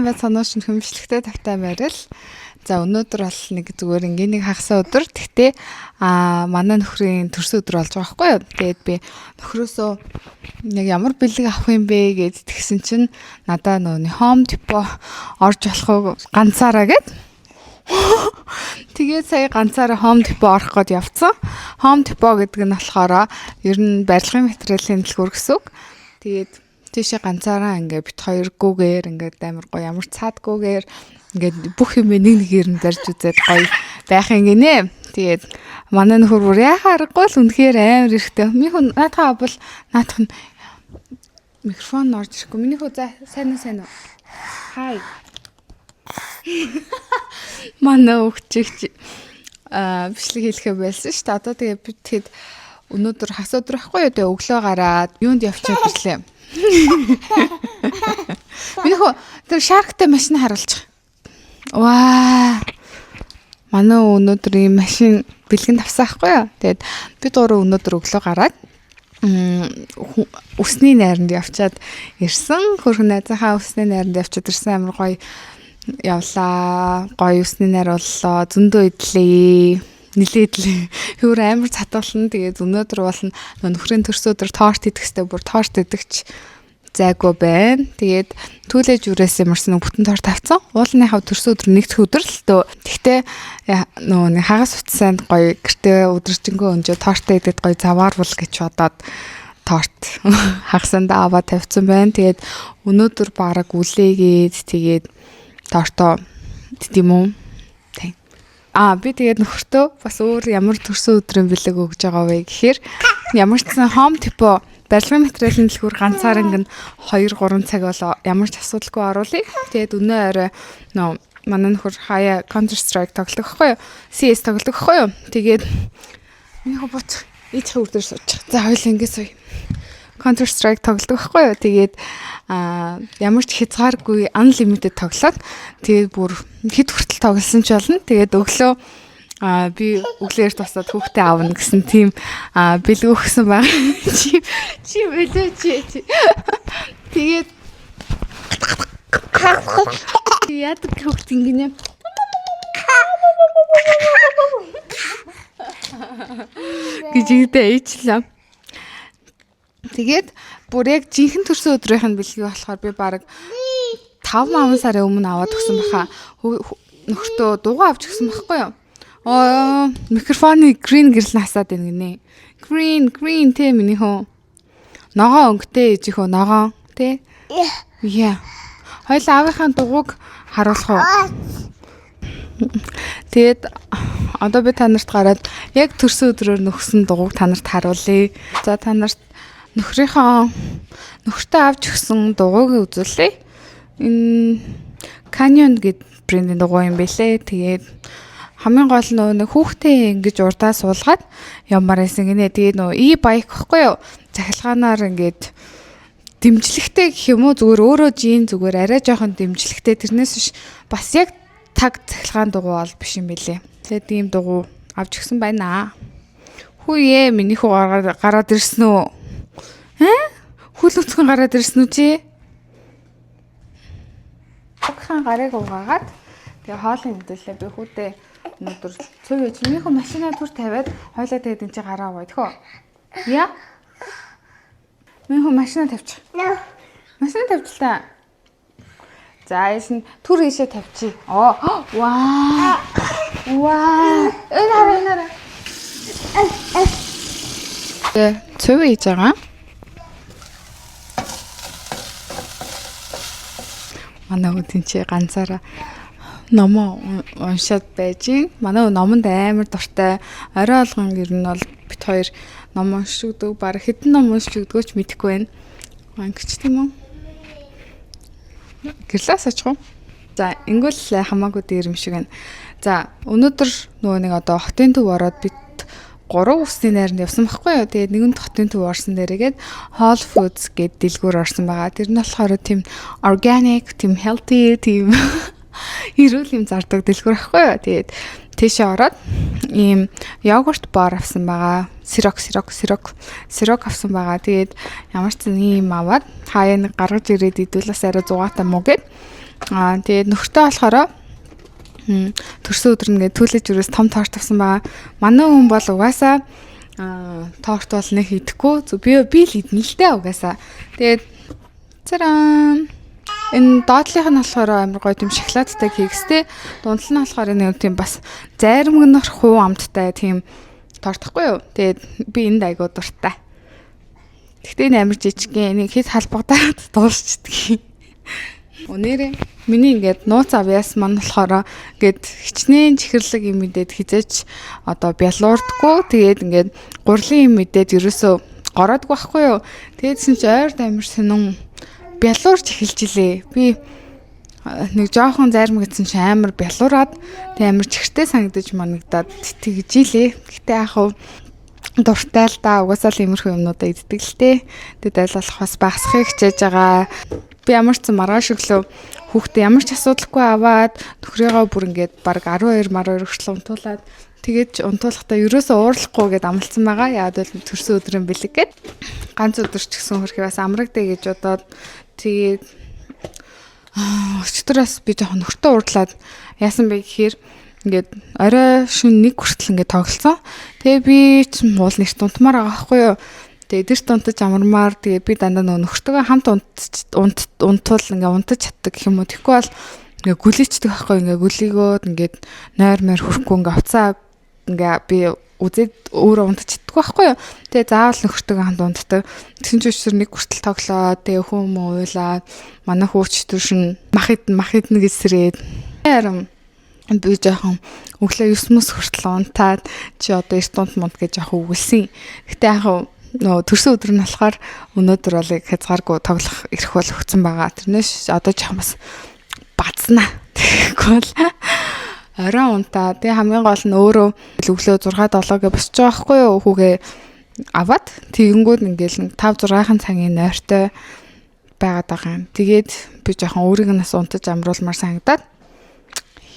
сайн байцгаана уу шинэ хөмжлөгтэй тавтай байрал. За өнөөдөр бол нэг зүгээр ингийн нэг хагас өдөр. Тэгтээ манай нөхрийн төрсөн өдөр болж байгаа байхгүй юу. Тэгээд би нөхрөөсөө яг ямар бэлэг авах юм бэ гэж тэгсэн чинь надаа нөө Home Depot орж болох уу ганцаараа гэд. Тэгээд сая ганцаараа Home Depot орох гээд явцсан. Home Depot гэдэг нь болохоор ер нь барилгын материалын дэлгүүр гэсэн үг. Тэгээд тийшээ ганцаараа ингээд бит хоёр гүүгээр ингээд амар гоё ямар цаадгүйгээр ингээд бүх юм нэг нэгээр нь барьж үзээд гоё байх юм гинэ. Тэгээд манай нөхөр бүр яхаарахгүй л үнэхээр амар ихтэй. Минийх наатаа бол наатах нь микрофон орж ирэхгүй. Минийх за сайн уу. Хай. Манай өгчигч бичлэг хийлэхэ байсан шүү дээ. Одоо тэгээ би тэгэд өнөөдөр хас өдөр байхгүй юу. Тэгээ өглөө гараад юунд явчихад ирлээ. Минийх тэр шарктай машин харуулчих. Ваа. Манай өнөөдөр ийм машин бэлгэн тавсан байхгүй юу. Тэгээд би дуруу өнөөдөр өглөө гараад үсний найранд явчаад ирсэн. Хөрхөн найзынхаа үсний найранд явчаад ирсэн амар гоё явлаа. Гоё үсний найр боллоо. Зөндөө идлээ. Нилээдлээ. Хөр амар цатуулна. Тэгээд өнөөдөр болно нөхрийн төрсөн өдөр торт идэх хэвээр бүр торт идэгч зайгүй байна. Тэгээд түлээ жүрээс ямарсан бүтэн торт авцсан. Уулныхаа төрсөн өдөр нэгдэх өдөр л дөө. Тэгтээ нөгөө нэг хагас утсанд гоё гэртээ өдөржингөө өнжөө тортоо идэт гоё заваарвал гэж бодоод торт хагасандаа аваад тавьсан байна. Тэгээд өнөөдөр бараг үлээгээд тэгээд тортоо тийм үү? Би тэгээд нөхөртөө бас өөр ямар төрсөн өдрийн бэлэг өгж байгаа вэ гэхээр ямар ч сан Home Depot барилгын материалын дэлгүүр ганцаараа 2-3 цаг болоо ямар ч асуудалгүй оруулъя. Тэгээд өнөө орой манай нөхөр хаяа Counter Strike тоглох байхгүй юу? CS тоглох байхгүй юу? Тэгээд минийх буцах ээж хөвдөр суучих. За хоёул ингэ сууя. Counter Strike тоглох байхгүй юу? Тэгээд ямар ч хязгааргүй unlimited тоглоод тэгээд бүр хэд хүртэл тоглосон ч болно. Тэгээд өглөө би өглөөр тусаад хүүхдээ аавна гэсэн тийм бэлэг өгсөн баг. Чи бэлээ чи. Тэгээд яадаг хүүхд ингэнэ. Гжигдээ ээчлээ. Тэгээд бүр яг жинхэнэ төрсөн өдрийнх нь бэлгийг болохоор би баг 5 сарын өмнө аваад өгсөн баха. Нөхөртөө дугуй авч өгсөн байхгүй юу? Микрофоны green гэрэл насаад байна гинэ. Green те миний хөө. Ногоо өнгөтэй ээжийнхөө ногоо те. Яа. Хоёул аавынхаа дугуйг харуулах уу? Тэгээд одоо би та нарт гараад яг төрсөн өдрөөр нөхсөн дугуйг та нарт харуулъя. За та нарт нөхөртөө авч өгсөн дугуйг үзүүлье. Энэ Canyon гэдэг брендийн дугуй юм бэлээ. Тэгээд хамгийн гол нэг хүүхдээ ингэж урдаа суулгаад ямар байсан гинэ. Тэгээд e-bike гэхгүй юу? Цахилгаанаар ингэж дэмжлэгтэй гэх юм уу? Зүгээр өөрөө жин зүгээр арай жоохон дэмжлэгтэй. Тэрнээс биш бас яг таг цахилгаан дугуй бол биш юм бэлээ. Тэгээд ийм дугуй авч өгсөн байна. Хүүе миний хүү гараад ирсэн үү? Хүл өцгөн гараад ирсэн үү чи? Хогхон гарыг угаагаад тэгээ хоолын мэдээлэлээ би хүүдээ өнөөдөр цөв ээж минийхөө машинаа түр тавиад хойлоо тэгээд энэ чи гараа аваа тэхөө. Яа? Минийхөө машинаа тавьчих. Машинаа тавьчлаа. За эсн түр ийшээ тавьчих. Ваа. Энараа. Цөв ээж байгаа. Манай үдин чи ганцаараа номоо уншаад байж гин. Манай номонд амар дуртай. Орой алган ер нь бол бит хоёр ном уншигдаг. Бараг хэдэн ном уншигдгөө ч мэдэхгүй байна. Ангич тийм үү? Гэрлээс очих уу? За, ингүүл хамаагүй дээр юм шиг байна. За, өнөөдөр нөгөө нэг одоо хотын төв ороод бит 3 үсний найранд явсан байхгүй юу? Тэгээд нэгэн хотын төв орсон дээрээгээд Whole Foods гэдэг дэлгүүр орсон байгаа. Тэр нь болохоор тийм organic, тийм healthy, тийм эрүүл юм зардаг дэлгүүр байхгүй юу? Тэгээд тийшээ ороод ийм йогурт бар авсан байгаа. Сирок авсан байгаа. Тэгээд ямар ч юм аваад хаяа нэг гаргаж ирээд идвэл бас арай 100 таа муу гэд Тэгээд нөхөртөө болохоор төрсөн өдөр ингээд түлээж өрөөс том торт авсан байгаа. Манай хүн бол угаасаа торт бол нэг идэхгүй. Би л идэн л дээ угаасаа. Тэгээд царам энэ доотлих нь болохоор амар гоё тийм шоколадтай кекстэй. Дундлал нь болохоор нэг тийм бас зарим гэнэр хуу амттай тийм тортхгүй юу. Тэгээд би энд айгуу дуртай. Гэхдээ энэ амар жижигхэн энийг хэд халбагдаад дуусчдаг. Өнөөдөр миний ингээд нууц авьяас маань болохоор ингээд хичнээн чихэрлэг юм мэдээд хизээч одоо бялуурдаггүй. Тэгээд ингээд гурлын юм мэдээд ерөөсөө гороодгүй байхгүй юу. Тэгээдсэн чи ойр амар сонин бялуурч эхэлж илээ. Би нэг жоохон зарим гэсэн чи амар бялуураад тэг амар чихэртэй санагдаж манагдаад тэгж илээ. Гэтэ яах вэ? Дуртай л да. Угаасаа л иймэрхүү юмнуудаа иддэг л те. Тэгээд аль болох бас багасхыг хичээж байгаа. Би ямар ч маргааш өглөө хүүхдээ ямар ч асуудалгүй аваад нөхрийгөө бүр ингээд баг 12 хүртэл унтуулад тэгээд унтуулахдаа ерөөсөө уурлахгүй гэдээ амласан байгаа. Яад бол төрсөн өдрийн бэлэг гээд ганц өдөр ч гэсэн хөрхий бас амрагдъя гэж бодоод тэгээд өчтөрөөс би жоохон нөхөртөө уурлаад яасан бэ гэхээр ингээд орой шөнө 1 хүртэл ингээд тоглолцсон. Тэгээ би ч уул нэрт унтмаар байгаа байхгүй юу. Тэгээ дэрт унтаж амармаар тэгээ би дандаа нөхөртөөгөө хамт унтвал ингээ унтаж чаддаг гэх юм уу. Тэгэхгүй бол ингээ гүлээчдэг байхгүй ингээ гүлийгөөд ингээд нойр мөр хөрөхгүй ингээ уцаа ингээ би үзээд өөрөө унтаж чаддаг байхгүй юу. Тэгээ заавал нөхөртөөгөө хамт унтдаг. Тэгсэн чинь өчтөр 1 хүртэл тоглоод тэгээ хүм уйлаад манай хүүч төршин мах иднэ гэж сэрээд харам би жоохон өглөө 9 мөс хүртэл унтаад чи одоо 9 мунд гэж жоохон өгүүлсэн. Гэтэ яг төрсөн өдөр нь болохоор өнөөдөр бол хязгааргүй тоглох ирэх бол өгсөн байгаа. Тэрнээс одоо жоохон бас бацнаа. Тэгэхгүй бол орой унтаа. Тэгээ хамгийн гол нь өөрөө өглөө 6-7-г босч байгаа байхгүй юу? Хүүгээ аваад тэгэнгүүт ингээл 5-6 цагийн нойртой байгаад байгаа юм. Тэгээд би жоохон өөрийг нас унтаж амруулмаар санагдаад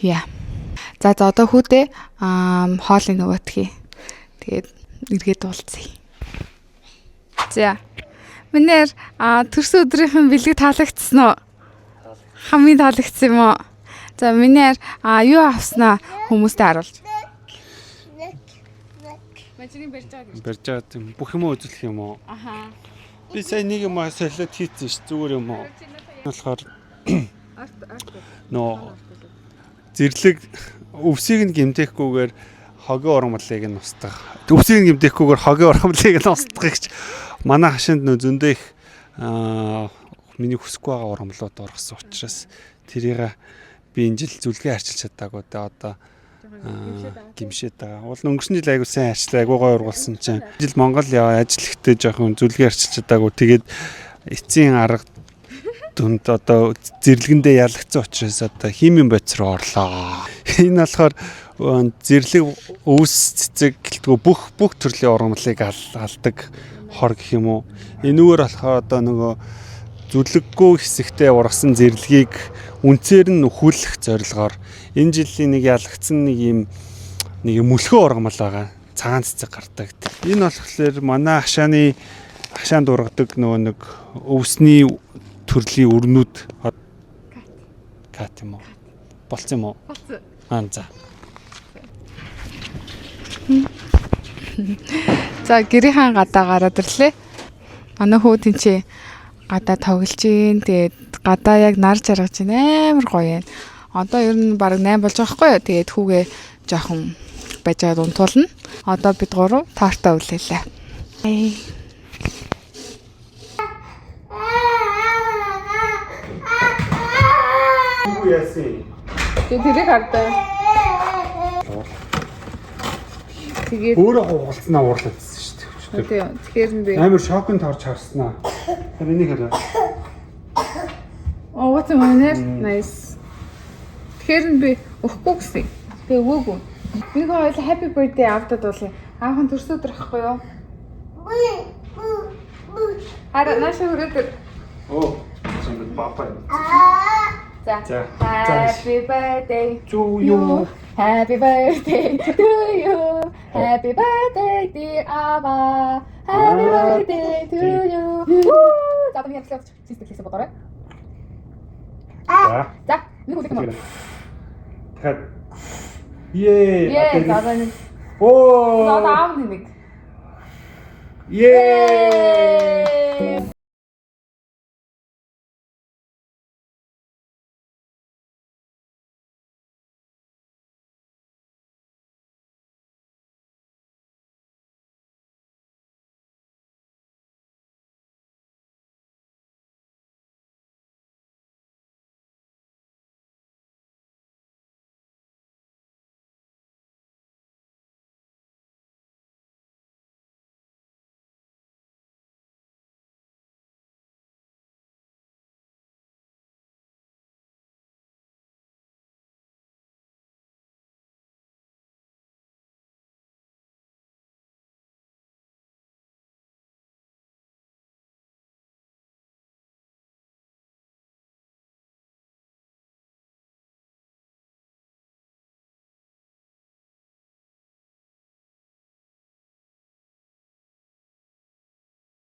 яа. За одоо хүүдээ хоолыг нөгөөтгий. Тэгээд эргээд уулзъя. За. Минер төрсөн өдрийнхэн бэлэг таалагдсан уу? Хамгийн таалагдсан юм уу? За минер юу авснаа хүмүүстээ харуулж. Мажрын барьж байгаа юм. Бүх юм үзүүлэх юм уу? Аха. Би сая нэг юм солиод хийсэн ш зүгээр юм уу? Болохоор нөө зэрлэг өвсийг нь гэмтэхгүйгээр хогийн ургамлыг нь устгах. Өвсийг нь гэмтэхгүйгээр хогийн ургамлыг нь устгах гэж манай хашинд нөө зөндөө их миний хүсэхгүй байгаа ургамлууд оргосон учраас тэрийг би энэ жил зүлгээ арчилж чадаагүй дээ одоо гимшээд байгаа. Уул өнгөрсөн жил айгуу сайн арчлаа, айгуу гоё ургуулсан чинь жил Монгол яваа ажил ихтэй жоохон зүлгээ арчилж чадаагүй. Тэгээд эцсийн арга дүнд одоо зэрлэгэндээ ялагдсан учраас одоо химийн бодис руу орлоо. Энэ болохоор зэрлэг өвс цэцэг гэлтгүү бүх төрлийн ургамлыг алдаг хор гэх юм уу. Энүүгээр болохоор одоо нөгөө зүлэггүй хэсэгтээ ургасан зэрлэгийг үнцээр нь нөхүүлэх зорилгоор энэ жилийн нэг ялагдсан нэг мөлхөө ургамал байгаа. Цагаан цэцэг гардаг. Энэ болохоор манай хашаанд ургадаг нөгөө нэг өвсний төрлийн өрнүүд кат юм уу? Болцсон юм уу? Болцсон. За. За гэрийн гадаа гараад ирлээ. Манай хүү тэнцээ гадаа тоглож гин. Тэгээд гадаа яг нар жаргаж гин амар гоё юм. Одоо ер нь баг 8 болж байгаа хгүй юу? Тэгээд хүүгээ жоохон байжгаад унтуулна. Одоо бид гурав тартаа үлээлээ. Юу яасан? Тэрийг хардаа. Тэгээд өөрөө уулцнаа уурлагдсан шүү дээ. Тэгэхээр нь би амар шокнд орж харснаа. Тэр энийг хараа. Oh, what's my name? Nice. Тэгэхээр нь би өгөхгүй гэсэн. Тэгээ өгөөгүй. Би гоёл happy birthday авдад бол аахан төрсөн өдөр ахгүй юу? Ара нааш хүрээд. Оо, чамд папа. За. Happy birthday to you. Happy birthday to you. Happy birthday dear Ava. Happy birthday to you. За одоо яах вэ? Чистэ хийсэн бодорой. За, нэг үлэх юм. Тэгэхээр Ее. За нэг. Оо. За аав нэг. Ее.